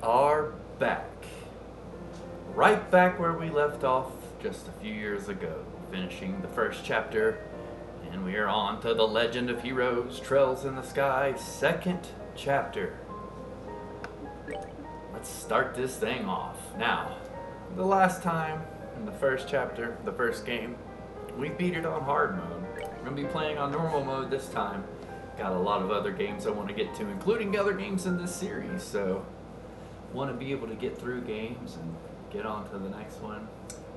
are back. Right back where we left off just a few years ago, finishing the first chapter, and we are on to the Legend of Heroes, Trails in the Sky, second chapter. Let's start this thing off. Now, the last time, in the first chapter, the first game, we beat it on hard mode. We're going to be playing on normal mode this time. Got a lot of other games I want to get to, including other games in this series, so want to be able to get through games and get on to the next one.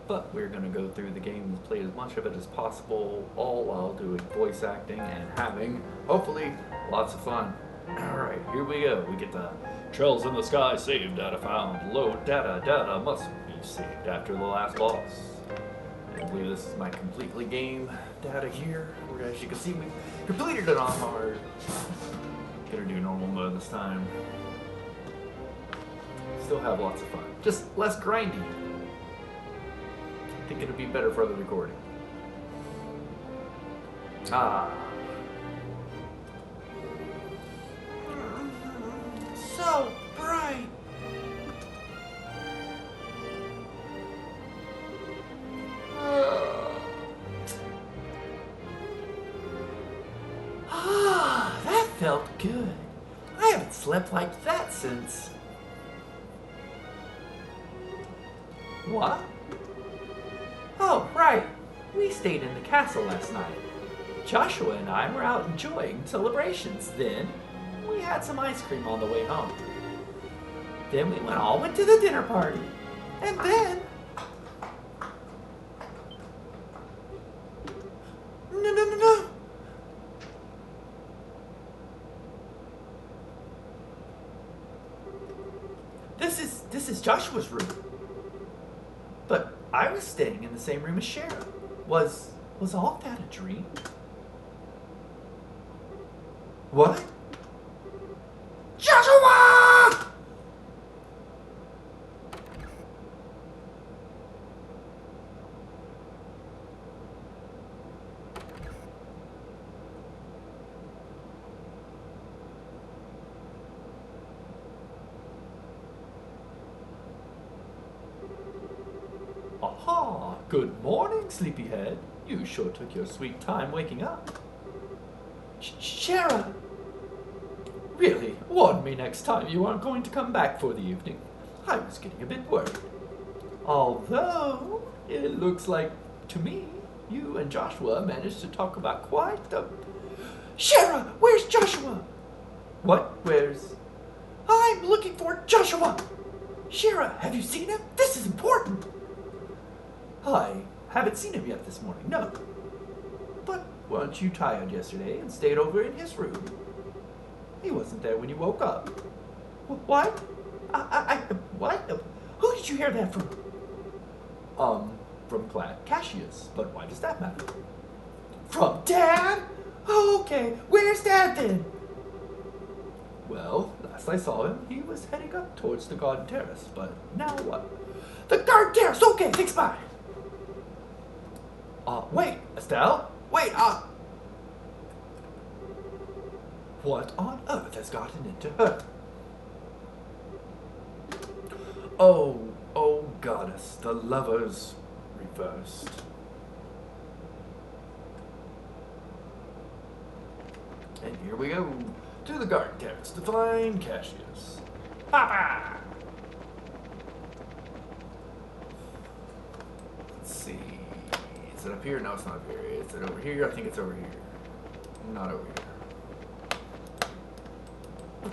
But we're going to go through the game and play as much of it as possible, all while doing voice acting and having, hopefully, lots of fun. Alright, here we go. We get the Trails in the Sky, save data found, load data, data must be saved after the last boss. I believe this is my completely game data here, where as you can see we completed it on hard. Gonna do normal mode this time. Still have lots of fun, just less grindy. I think it'll be better for the recording. So bright. That felt good. I haven't slept like that since... What? Oh, right. We stayed in the castle last night. Joshua and I were out enjoying celebrations. Then we had some ice cream on the way home. Then we all went to the dinner party. And then... No. This is Joshua's room. But I was staying in the same room as Shara. Was all that a dream? What? Joshua! Aha! Good morning, sleepyhead. You sure took your sweet time waking up. Shara! Really? Warn me next time you aren't going to come back for the evening. I was getting a bit worried. Although, it looks like, to me, you and Joshua managed to talk about quite the... Shara! Where's Joshua? What? Where's... I'm looking for Joshua! Shara, have you seen him? This is important! I haven't seen him yet this morning, no. But weren't you tired yesterday and stayed over in his room? He wasn't there when you woke up. What? What? Who did you hear that from? From Cassius, but why does that matter? From Dad? Oh, okay, where's Dad then? Well, last I saw him, he was heading up towards the garden terrace, but now what? The garden terrace, okay, thanks, bye. Wait, Estelle? Wait, what on earth has gotten into her? Oh, goddess, the lovers reversed. And here we go, to the garden terrace to find Cassius. Papa! Let's see. Is it up here? No, it's not up here. Is it over here? I think it's over here. Not over here.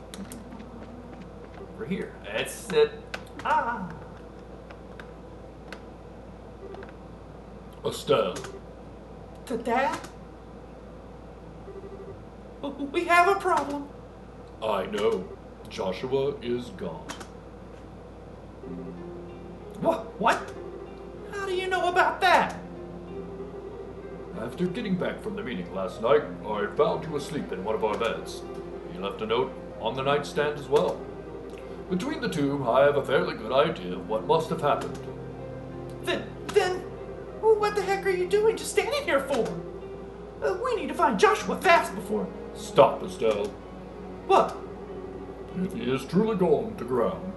Over here. That's it. Estelle. To Dad? We have a problem. I know. Joshua is gone. What? How do you know about that? After getting back from the meeting last night, I found you asleep in one of our beds. He left a note on the nightstand as well. Between the two, I have a fairly good idea of what must have happened. Then, what the heck are you doing just standing here for? We need to find Joshua fast before... Stop, Estelle. What? If he is truly gone to ground,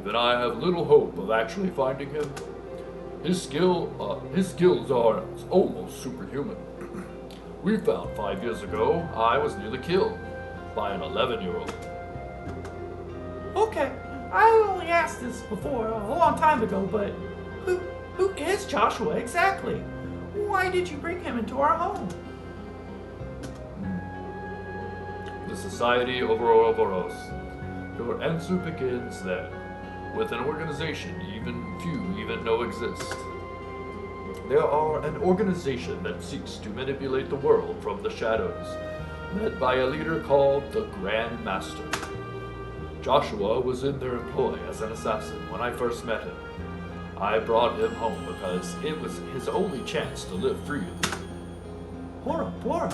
even I have little hope of actually finding him. His skills are almost superhuman. We found 5 years ago I was nearly killed by an 11-year-old. Okay, I only asked this before a long time ago, but who is Joshua exactly? Why did you bring him into our home? The Society of Ouroboros. Your answer begins there, with an organization few even know exists. They are an organization that seeks to manipulate the world from the shadows, led by a leader called the Grand Master. Joshua was in their employ as an assassin when I first met him. I brought him home because it was his only chance to live freely. Bora Bora.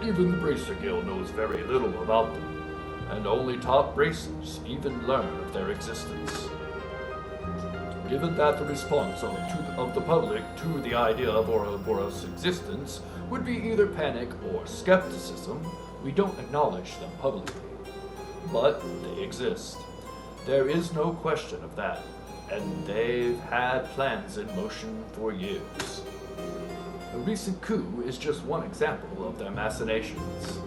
Even the Bracer Guild knows very little about them, and only top bracers even learn of their existence. Given that the response of the public to the idea of Ouroboros' existence would be either panic or skepticism, we don't acknowledge them publicly. But they exist. There is no question of that, and they've had plans in motion for years. The recent coup is just one example of their machinations.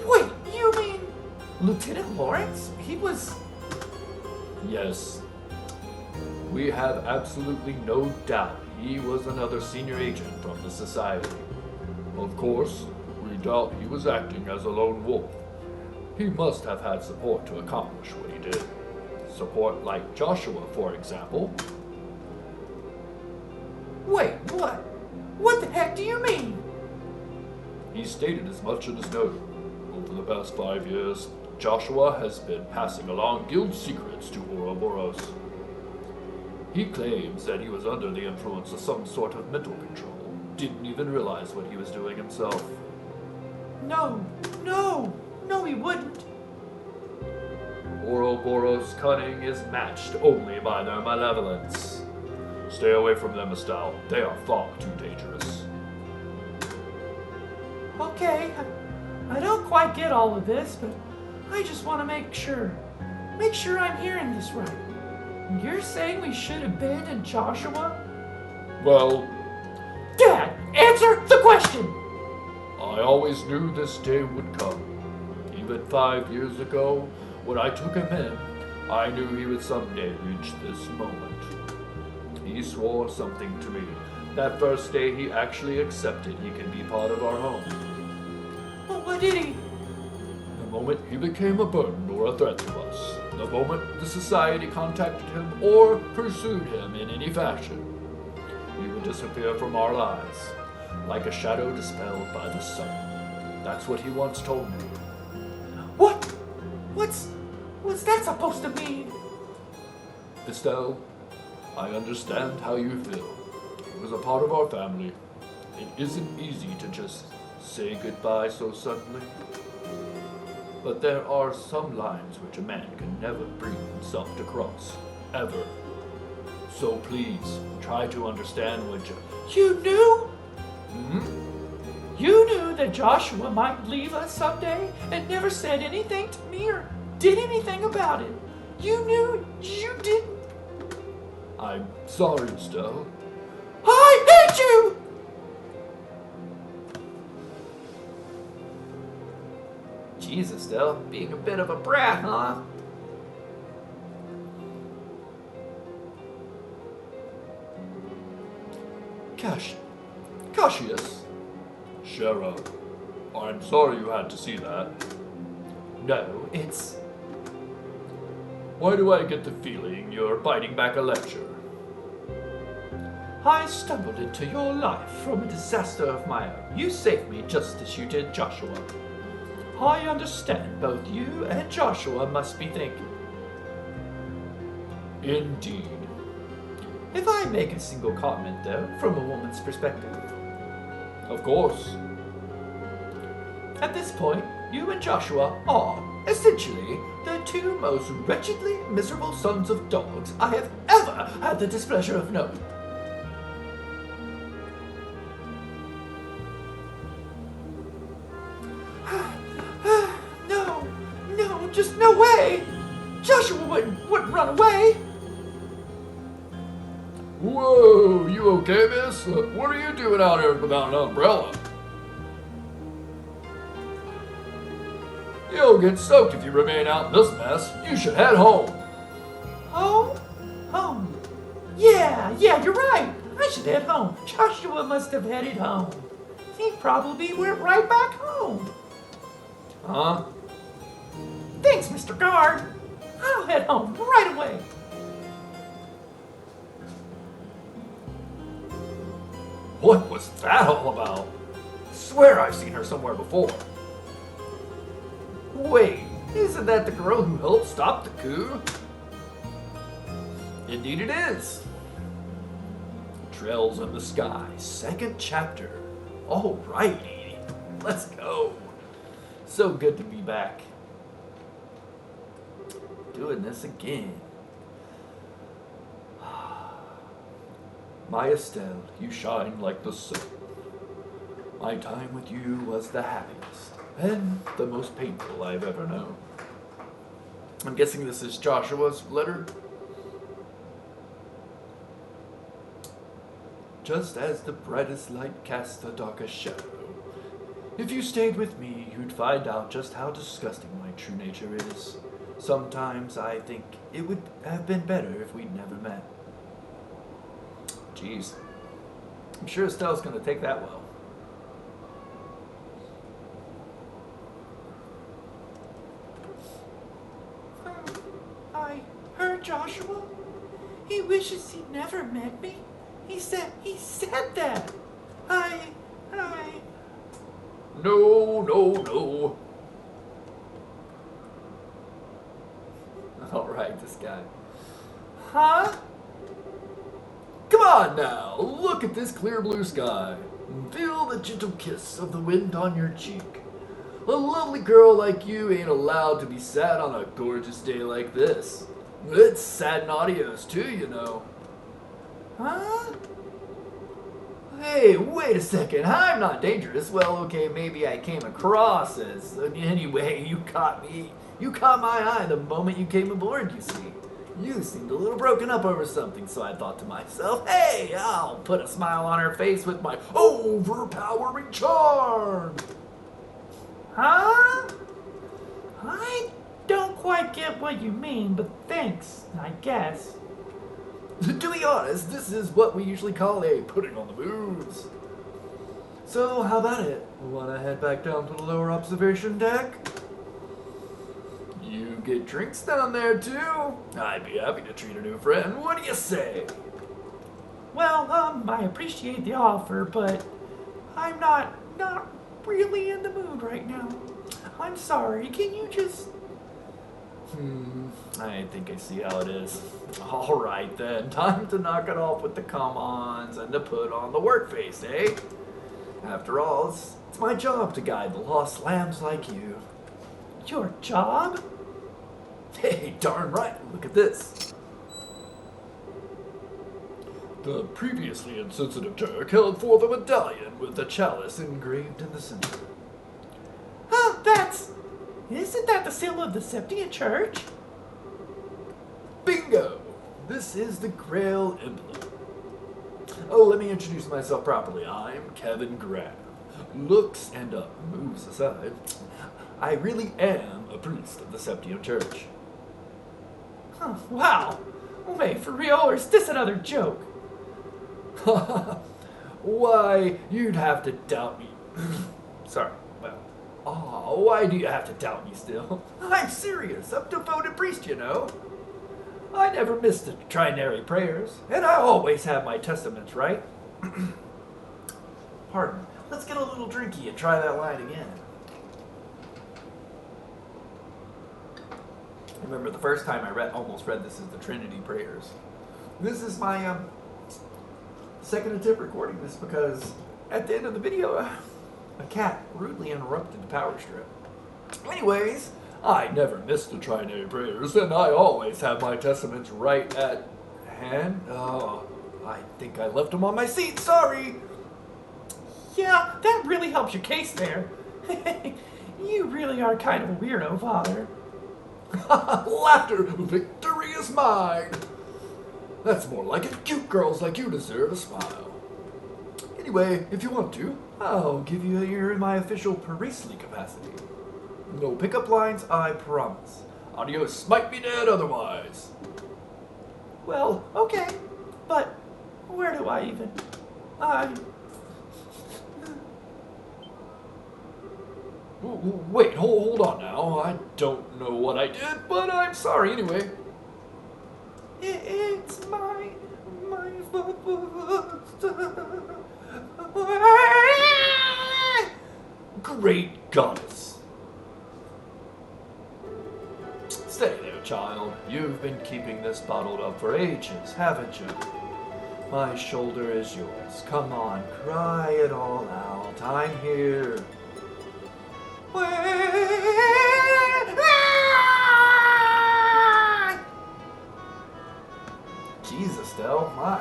Wait, you mean Lieutenant Lawrence? He was... Yes. We have absolutely no doubt he was another senior agent from the Society. Of course, we doubt he was acting as a lone wolf. He must have had support to accomplish what he did. Support like Joshua, for example. Wait, what? What the heck do you mean? He stated as much in his note. Over the past 5 years, Joshua has been passing along guild secrets to Ouroboros. He claims that he was under the influence of some sort of mental control, didn't even realize what he was doing himself. No, he wouldn't. Ouroboros' cunning is matched only by their malevolence. Stay away from them, Estelle. They are far too dangerous. Okay, I don't quite get all of this, but I just want to make sure I'm hearing this right. You're saying we should abandon Joshua? Well, Dad, answer the question! I always knew this day would come. Even 5 years ago, when I took him in, I knew he would someday reach this moment. He swore something to me. That first day he actually accepted he could be part of our home. Well, what did he? The moment he became a burden or a threat to us, the moment the Society contacted him or pursued him in any fashion, he would disappear from our lives, like a shadow dispelled by the sun. That's what he once told me. What? What's that supposed to mean? Estelle, I understand how you feel. He was a part of our family. It isn't easy to just say goodbye so suddenly. But there are some lines which a man can never bring himself to cross. Ever. So please, try to understand what You knew? Hmm? You knew that Joshua might leave us someday and never said anything to me or did anything about it. You knew you didn't. I'm sorry, Estelle. I hate you! Jesus, Estelle, being a bit of a brat, huh? Cassius. Shara, I'm sorry you had to see that. No, it's... Why do I get the feeling you're biting back a lecture? I stumbled into your life from a disaster of my own. You saved me just as you did Joshua. I understand both you and Joshua must be thinking. Indeed. If I make a single comment, though, from a woman's perspective. Of course. At this point, you and Joshua are, essentially, the two most wretchedly miserable sons of dogs I have ever had the displeasure of knowing. No, just no way! Joshua wouldn't run away. Whoa, you okay, miss? What are you doing out here without an umbrella? You'll get soaked if you remain out in this mess. You should head home. Home? Home. Yeah, you're right. I should head home. Joshua must have headed home. He probably went right back home. Huh? Thanks, Mr. Guard. I'll head home right away. What was that all about? Swear I've seen her somewhere before. Wait, isn't that the girl who helped stop the coup? Indeed it is. Trails in the Sky, second chapter. Alrighty, let's go. So good to be back. Doing this again. My Estelle, you shine like the sun. My time with you was the happiest and the most painful I've ever known. I'm guessing this is Joshua's letter. Just as the brightest light casts the darkest shadow. If you stayed with me, you'd find out just how disgusting my true nature is. Sometimes I think it would have been better if we'd never met. Jeez. I'm sure Estelle's gonna take that well. I heard Joshua. He wishes he'd never met me. He said that. I. No. Alright, this guy. Huh? Come on now, look at this clear blue sky. Feel the gentle kiss of the wind on your cheek. A lovely girl like you ain't allowed to be sad on a gorgeous day like this. It's sad and adios too, you know. Huh? Hey, wait a second. I'm not dangerous. Well, okay, maybe I came across as. Anyway, you caught me. You caught my eye the moment you came aboard, you see. You seemed a little broken up over something, so I thought to myself, hey, I'll put a smile on her face with my overpowering charm. Huh? I don't quite get what you mean, but thanks, I guess. To be honest, this is what we usually call a putting on the moves. So, how about it? Wanna head back down to the lower observation deck? You get drinks down there too. I'd be happy to treat a new friend. What do you say? Well, I appreciate the offer, but I'm not really in the mood right now. I'm sorry, can you just... I think I see how it is. Alright then, time to knock it off with the come-ons and to put on the work face, eh? After all, it's my job to guide the lost lambs like you. Your job? Hey, darn right, look at this. The previously insensitive Turk held forth a medallion with the chalice engraved in the center. Oh, isn't that the seal of the Septian Church? Bingo! This is the Grail emblem. Oh, let me introduce myself properly. I'm Kevin Graham. Looks and moves aside, I really am a priest of the Septian Church. Huh, wow. Wait, for real, or is this another joke? Why, you'd have to doubt me. Sorry, well, Why do you have to doubt me still? I'm serious. I'm a devoted priest, you know. I never missed the trinary prayers, and I always have my testaments right. Pardon. Let's get a little drinky and try that line again. I remember the first time I almost read this as the Trinity prayers. This is my second attempt recording this because at the end of the video, a cat rudely interrupted the power strip. Anyways, I never miss the trinary prayers, and I always have my testaments right at hand. I think I left them on my seat, sorry. Yeah, that really helps your case there. You really are kind of a weirdo, Father. Laughter, victory is is mine. That's more like it. Cute girls like you deserve a smile. Anyway, if you want to, I'll give you a year in my official priestly capacity. No pickup lines, I promise. Adios, smite me dead otherwise. Well, okay, but where do I even? Wait, hold on now. I don't know what I did, but I'm sorry anyway. It's my Great goddess. Stay there, child. You've been keeping this bottled up for ages, haven't you? My shoulder is yours. Come on, cry it all out. I'm here. Jesus, Estelle, my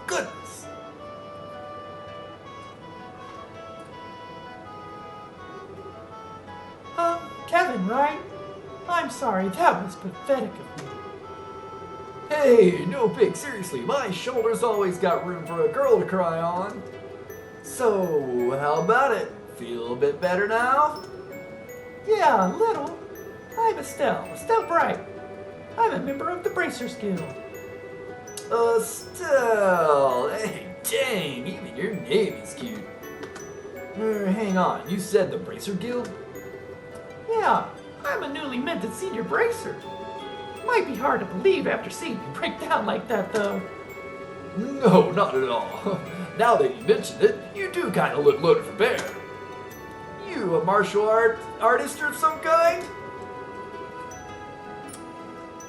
goodness. Kevin, right? I'm sorry, that was pathetic of me. Hey, no big, seriously, my shoulder's always got room for a girl to cry on. So, how about it? Feel a bit better now? Yeah, a little. I'm Estelle Bright. I'm a member of the Bracers Guild. Estelle, hey, dang, even your name is cute. Hang on, you said the Bracer Guild? Yeah, I'm a newly minted senior bracer. Might be hard to believe after seeing me break down like that, though. No, not at all. Now that you mentioned it, you do kind of look loaded for bear. You a martial artist of some kind?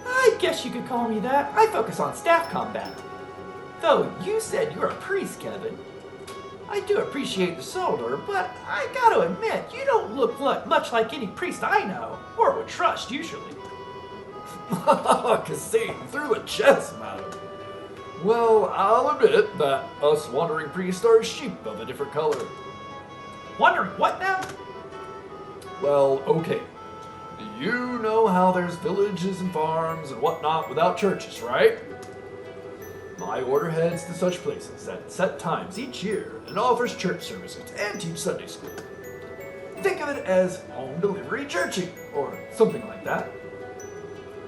I guess you could call me that. I focus on staff combat. Though you said you're a priest, Kevin. I do appreciate the shoulder, but I gotta admit, you don't look much like any priest I know, or would trust usually. Cassine through the chest, madam. Well, I'll admit that us wandering priests are sheep of a different color. Wondering what now? Well, okay. You know how there's villages and farms and whatnot without churches, right? My order heads to such places at set times each year and offers church services and teach Sunday school. Think of it as home delivery churching, or something like that.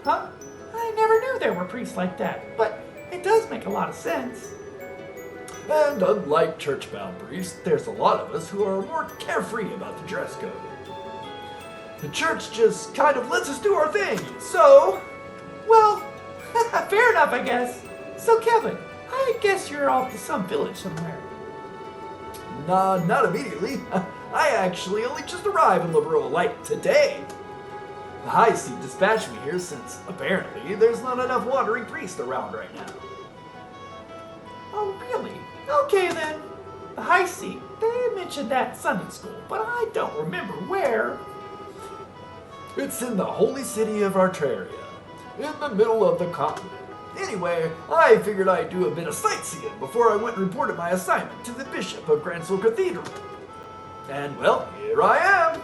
Huh? I never knew there were priests like that, but it does make a lot of sense. And unlike church-bound priests, there's a lot of us who are more carefree about the dress code. The church just kind of lets us do our thing, so... Well, fair enough, I guess. So, Kevin, I guess you're off to some village somewhere. Nah, not immediately. I actually only just arrived in Liberoa like today. The High Seat dispatched me here since, apparently, there's not enough wandering priests around right now. Oh, really? Okay, then. The High Seat, they mentioned that in Sunday school, but I don't remember where. It's in the holy city of Artraria, in the middle of the continent. Anyway, I figured I'd do a bit of sightseeing before I went and reported my assignment to the Bishop of Gransel Cathedral. And, well, here I am.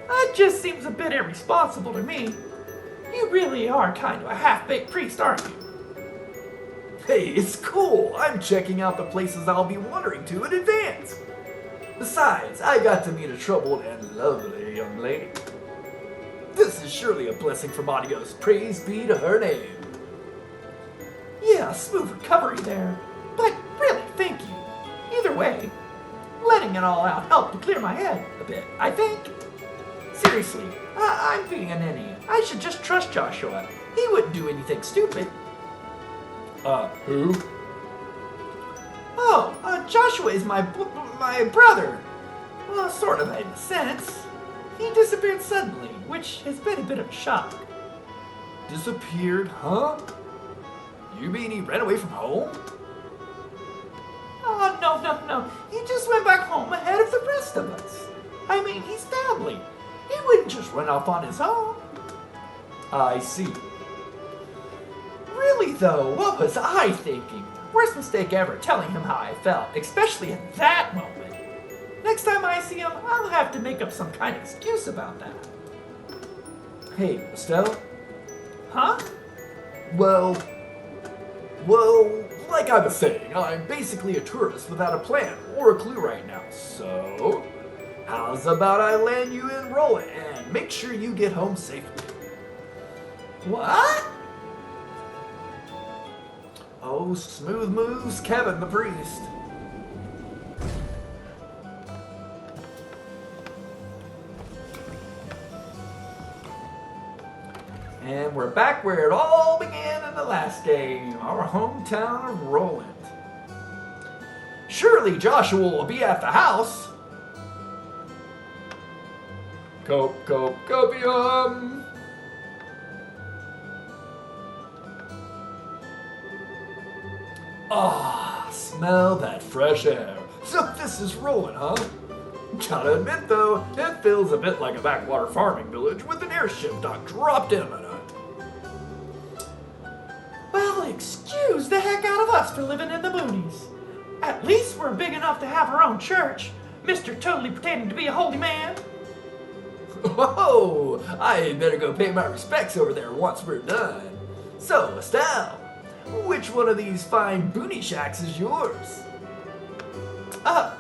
That just seems a bit irresponsible to me. You really are kind of a half-baked priest, aren't you? Hey, it's cool. I'm checking out the places I'll be wandering to in advance. Besides, I got to meet a troubled and lovely young lady. This is surely a blessing from Adios. Praise be to her name. Yeah, smooth recovery there. But really, thank you. Either way, letting it all out helped to clear my head a bit, I think. Seriously, I'm being a ninny. I should just trust Joshua. He wouldn't do anything stupid. Who? Oh, Joshua is my brother. Well, sort of in a sense. He disappeared suddenly, which has been a bit of a shock. Disappeared, huh? You mean he ran away from home? Oh, no. He just went back home ahead of the rest of us. I mean, he's family. He wouldn't just run off on his own. I see. Really, though, what was I thinking? Worst mistake ever, telling him how I felt, especially at that moment. Next time I see him, I'll have to make up some kind of excuse about that. Hey, Estelle? Well, like I was saying, I'm basically a tourist without a plan or a clue right now. So, how's about I land you in Roland and make sure you get home safely? What? Oh, smooth moves, Kevin the priest. And we're back where it all began in the last game, our hometown of Roland. Surely Joshua will be at the house. Copium! Ah, smell that fresh air. So this is Roland, huh? Gotta admit though, it feels a bit like a backwater farming village with an airship dock dropped in on it. Well, excuse the heck out of us for living in the boonies. At least we're big enough to have our own church. Mr. Totally pretending to be a holy man. Whoa! I better go pay my respects over there once we're done. So, Estelle, which one of these fine boonie shacks is yours?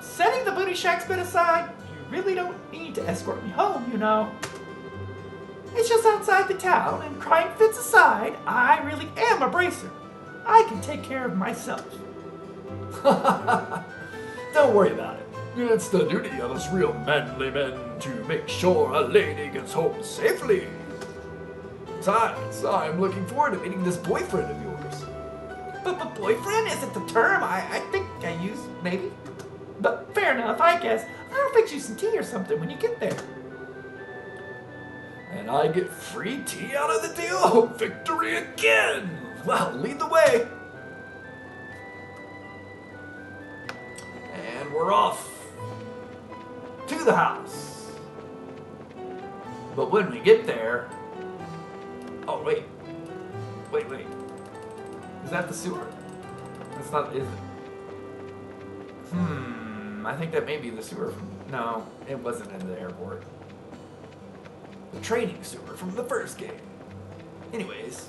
Setting the booty shacks bit aside, you really don't need to escort me home, you know. It's just outside the town, and crying fits aside, I really am a bracer. I can take care of myself. Don't worry about it. It's the duty of us real manly men to make sure a lady gets home safely. Besides, I'm looking forward to meeting this boyfriend of yours. But boyfriend isn't the term I think I used, maybe. But fair enough, I guess. I'll fix you some tea or something when you get there. And I get free tea out of the deal? Oh, victory again! Well, lead the way. And we're off to the house. But when we get there... Oh, wait. Wait. Is that the sewer? That's not... Is it? I think that may be the sewer from... No, it wasn't in the airport. The training sewer from the first game. Anyways,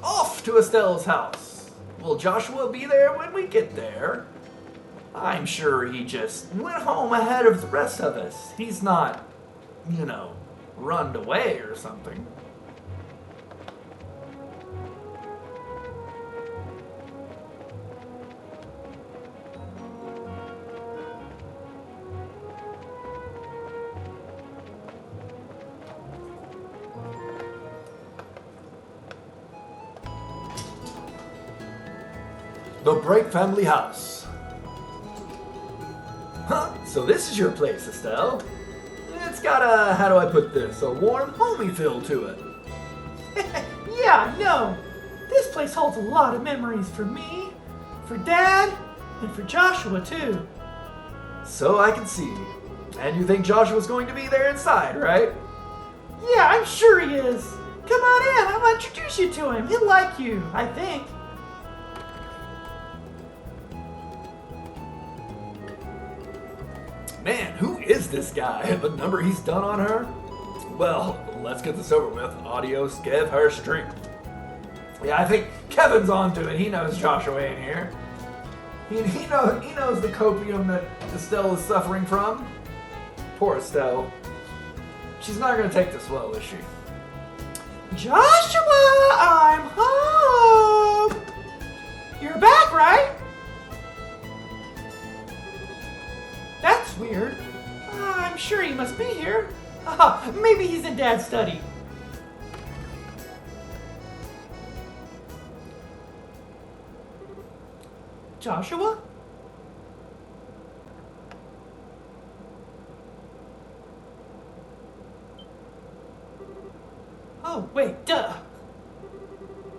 off to Estelle's house. Will Joshua be there when we get there? I'm sure he just went home ahead of the rest of us. He's not, runned away or something. The Bright family house. Huh? So this is your place, Estelle. It's got a, how do I put this, a warm, homey feel to it. Yeah, I know. This place holds a lot of memories for me, for Dad, and for Joshua, too. So I can see. And you think Joshua's going to be there inside, right? Yeah, I'm sure he is. Come on in, I'll introduce you to him. He'll like you, I think. Man, who is this guy? The number he's done on her? Well, let's get this over with. Adios, give her strength. Yeah, I think Kevin's onto it. He knows Joshua ain't here. He knows the copium that Estelle is suffering from. Poor Estelle. She's not going to take this well, is she? Joshua, I'm home. You're back, right? That's weird. I'm sure he must be here. Maybe he's in Dad's study. Joshua? Oh, wait, duh.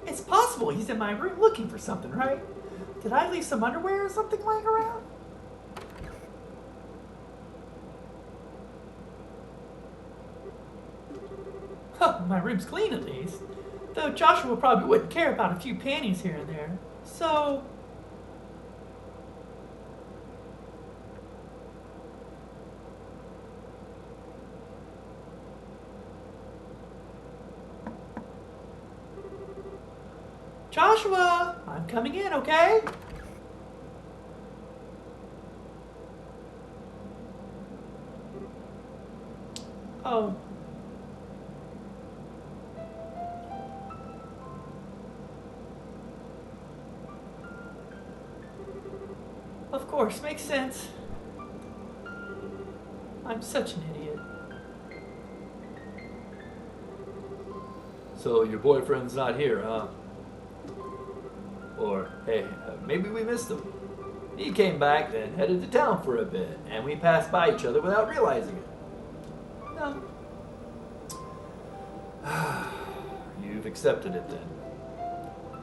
It's possible he's in my room looking for something, right? Did I leave some underwear or something lying around? Huh, my room's clean at least. Though Joshua probably wouldn't care about a few panties here and there. So... Joshua, I'm coming in, okay? Oh. Of course, makes sense. I'm such an idiot. So your boyfriend's not here, huh? Or, hey, maybe we missed him. He came back, then headed to town for a bit, and we passed by each other without realizing it. No. You've accepted it then.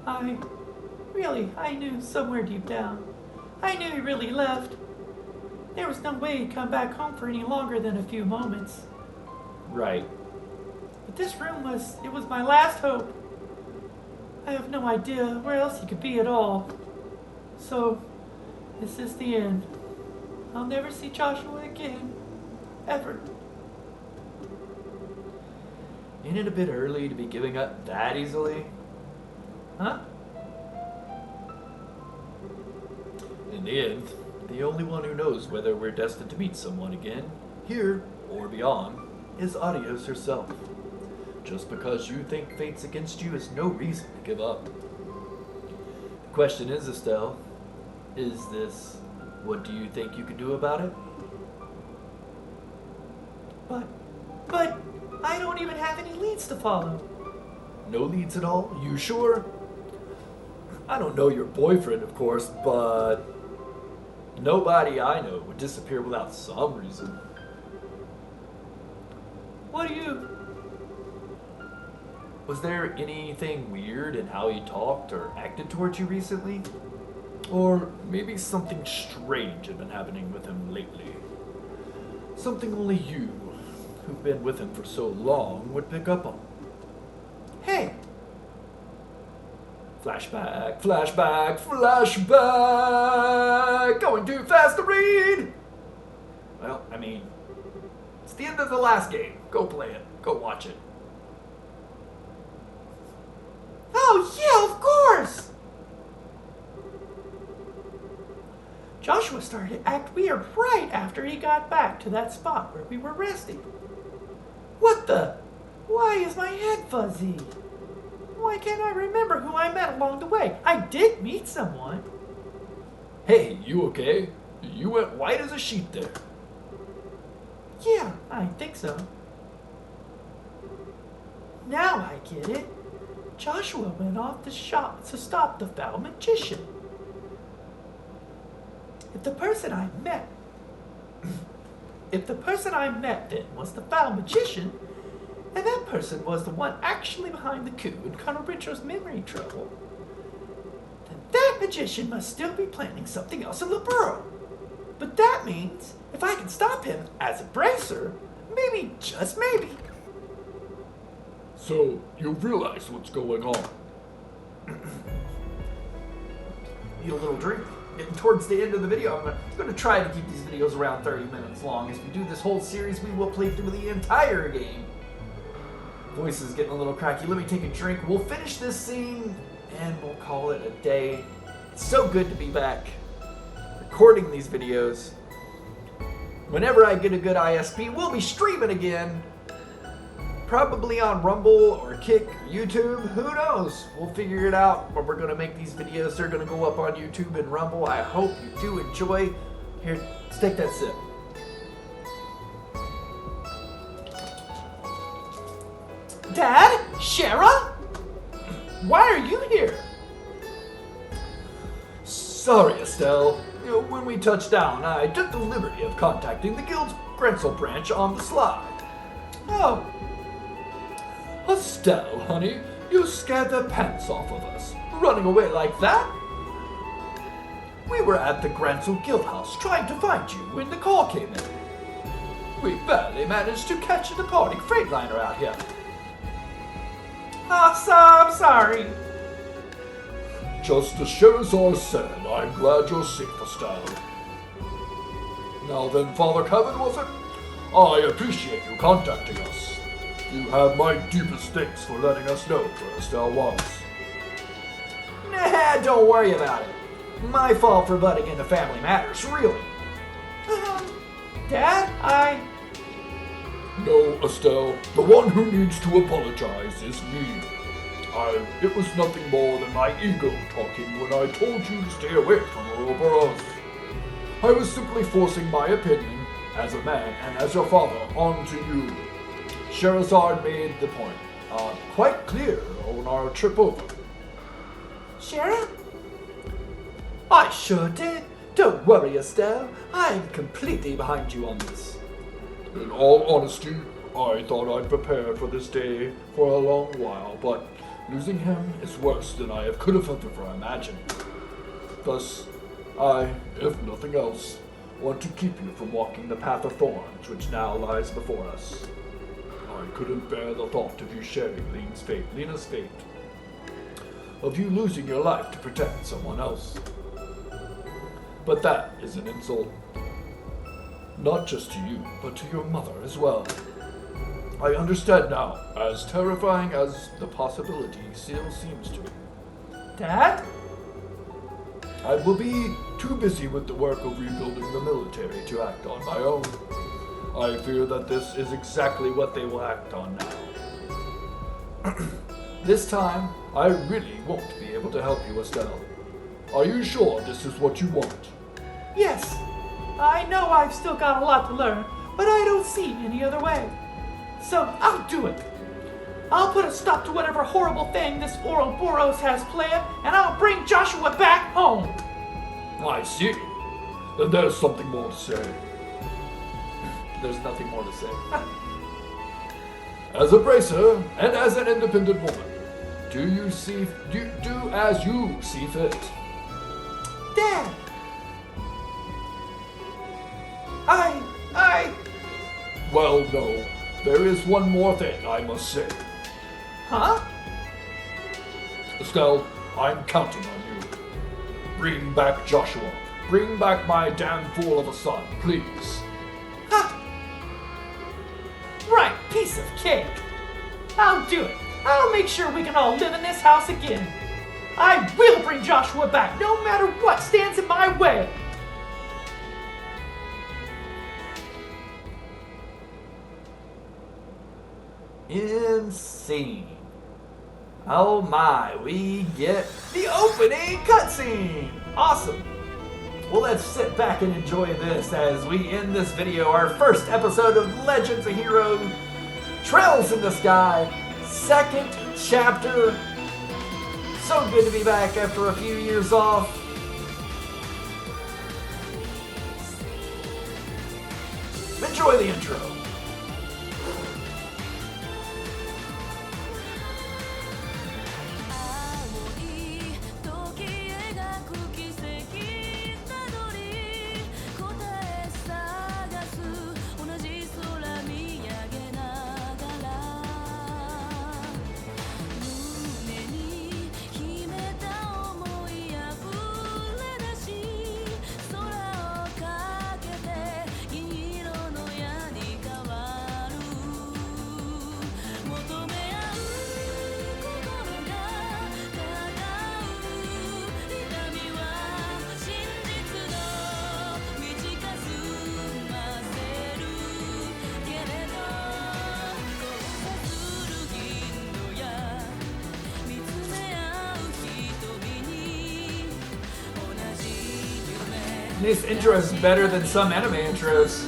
I knew somewhere deep down. I knew he really left. There was no way he'd come back home for any longer than a few moments. Right. But this room was my last hope. I have no idea where else he could be at all. So, this is the end. I'll never see Joshua again. Ever. Ain't it a bit early to be giving up that easily? Huh? In the end, the only one who knows whether we're destined to meet someone again, here or beyond, is Adios herself. Just because you think fate's against you is no reason to give up. The question is, Estelle, is this what do you think you can do about it? But I don't even have any leads to follow. No leads at all? You sure? I don't know your boyfriend, of course, but nobody I know would disappear without some reason. What do you... Was there anything weird in how he talked or acted towards you recently? Or maybe something strange had been happening with him lately. Something only you, who've been with him for so long, would pick up on. Hey! Flashback, flashback, flashback! Going too fast to read! Well, I mean, it's the end of the last game. Go play it. Go watch it. Oh, yeah, of course! Joshua started to act weird right after he got back to that spot where we were resting. What the? Why is my head fuzzy? Why can't I remember who I met along the way? I did meet someone. Hey, you okay? You went white as a sheet there. Yeah, I think so. Now I get it. Joshua went off the shop to stop the foul magician. If the person I met then was the foul magician, and that person was the one actually behind the coup in Colonel Richard's memory trouble, then that magician must still be planning something else in the burrow. But that means if I can stop him as a bracer, maybe, just maybe. So, you realize what's going on? Need a little drink. Getting towards the end of the video. I'm going to try to keep these videos around 30 minutes long. As we do this whole series, we will play through the entire game. Voice is getting a little cracky. Let me take a drink. We'll finish this scene, and we'll call it a day. It's so good to be back recording these videos. Whenever I get a good ISP, we'll be streaming again. Probably on Rumble or Kick or YouTube. Who knows? We'll figure it out. But we're going to make these videos. They're going to go up on YouTube and Rumble. I hope you do enjoy. Here, let's take that sip. Dad? Shara? Why are you here? Sorry, Estelle. When we touched down, I took the liberty of contacting the Guild's Grensel branch on the slide. Oh, Estelle, honey, you scared the pants off of us. Running away like that? We were at the Gransel Guild House trying to find you when the call came in. We barely managed to catch a departing Freightliner out here. oh, so I'm sorry. Just as Sherazar said, I'm glad you're safe, Estelle. Now then, Father Kevin, was it? I appreciate you contacting us. You have my deepest thanks for letting us know where Estelle was. Nah, don't worry about it. My fault for butting into family matters, really. Dad, No, Estelle, the one who needs to apologize is me. It was nothing more than my ego talking when I told you to stay away from Ouroboros. I was simply forcing my opinion, as a man and as your father, onto you. Sherazade made the point quite clear on our trip over. Shara? I sure did. Don't worry, Estelle. I'm completely behind you on this. In all honesty, I thought I'd prepared for this day for a long while, but losing him is worse than I could have ever imagined. Thus, I, if nothing else, want to keep you from walking the path of thorns which now lies before us. I couldn't bear the thought of you sharing Lena's fate, of you losing your life to protect someone else. But that is an insult. Not just to you, but to your mother as well. I understand now, as terrifying as the possibility still seems to me. Dad? I will be too busy with the work of rebuilding the military to act on my own. I fear that this is exactly what they will act on now. This time, I really won't be able to help you, Estelle. Are you sure this is what you want? Yes. I know I've still got a lot to learn, but I don't see any other way. So I'll do it. I'll put a stop to whatever horrible thing this Ouroboros has planned, and I'll bring Joshua back home. I see. Then there's something more to say. There's nothing more to say. As a bracer and as an independent woman, do as you see fit. Dad! Well, no. There is one more thing I must say. Huh? Estelle, I'm counting on you. Bring back Joshua. Bring back my damn fool of a son, please. Ha! Right, piece of cake. I'll do it. I'll make sure we can all live in this house again. I will bring Joshua back, no matter what stands in my way. Insane. Oh my, we get the opening cutscene. Awesome. Well, let's sit back and enjoy this as we end this video, our first episode of Legends of Heroes Trails in the Sky, second chapter. So good to be back after a few years off. Enjoy the intro. 'This intro is better than some anime intros.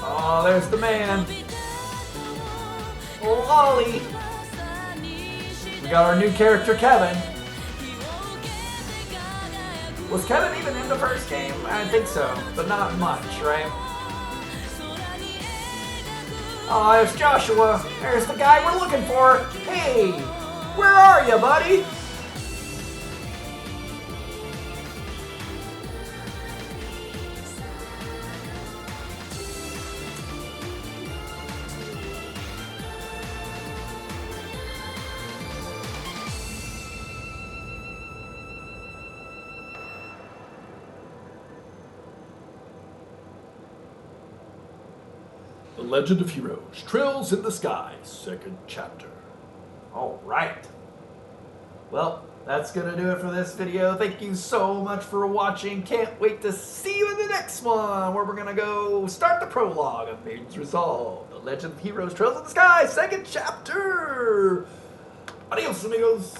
Oh, there's the man. Oh, Ollie. We got our new character, Kevin. Was Kevin even in the first game? I think so, but not much, right? Oh, there's Joshua. There's the guy we're looking for. Hey, where are you, buddy? Legend of Heroes, Trails in the Sky, second chapter. All right. Well, that's going to do it for this video. Thank you so much for watching. Can't wait to see you in the next one, where we're going to go start the prologue of Maiden's Resolve, The Legend of Heroes, Trails in the Sky, second chapter. Adios, amigos.